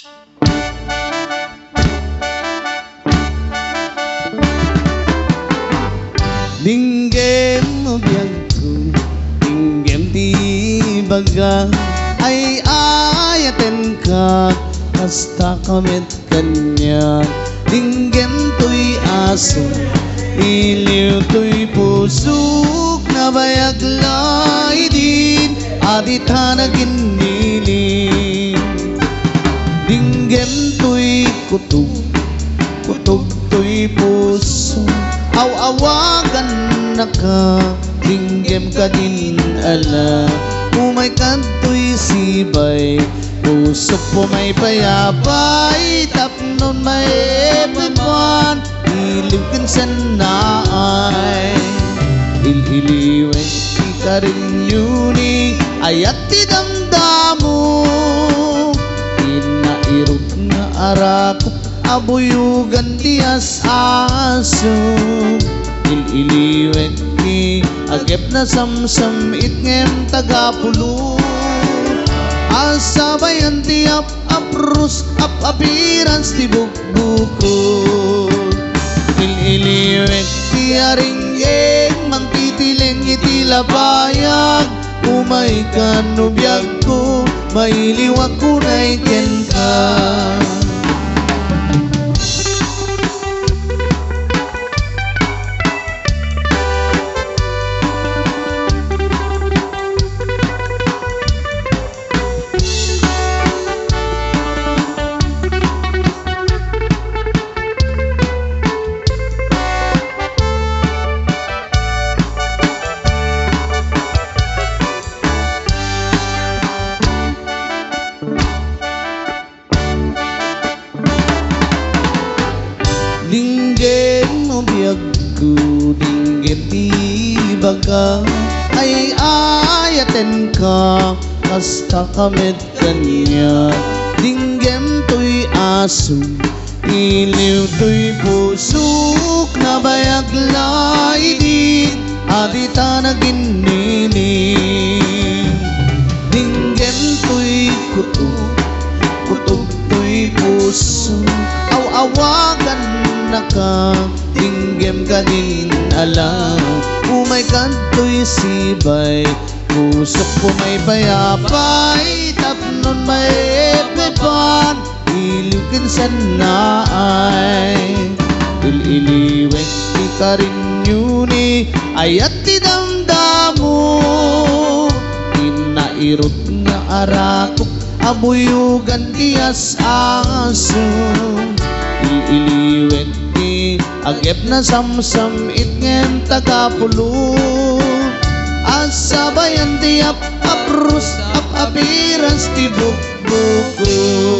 Dinggem mo biyagko, dinggem di baga, ay ayaten ka, hasta kamit kanya. Dinggem to'y aso, iliw to'y pusok, na bayaglay din, adita na ginili. Dinggem to'y kutub, kutub to'y puso, aw-awagan na ka, dinggem ka din ala. Umay kanto'y sibay, pusok po may payapay, tapnon may epipan, iliw kinsan na ay. Il-iliwen di ka rin yuni, ayat di damdamo, inairot nga arakot, abuyugan dias aso. Il-iliwet ni agep na samsam itngem tagapulo, asabayan ti ap-aprus ap-apirans ti bukbukod. Il-iliwet ti aringgeng mangtitileng iti labayag, umay ka nubiyag ko, mailiwag ko na iken ka. Dinggem mo biyagko, dinggem di baga, ay ayaten ka, hasta kamit kanya. Dinggem to'y aso, iliw to'y pusok, na bayaglay din, adita na ginili. Dinggem to'y kutub, kutub to'y puso, aw-awagan na ka, dinggem ka din ala. Umay kanto'y sibay, pusok po may payapay, tapnon may epipan, iliw kinsan na ay. Il-iliwek di ka rin yuni, ayat ti damdamo, inairot nga arakok, abuyugan dias aso. Il-iliwek di agep na samsam itngem tagapulo, asabayan ti ap-aprus ap-apirans ti bukbukod.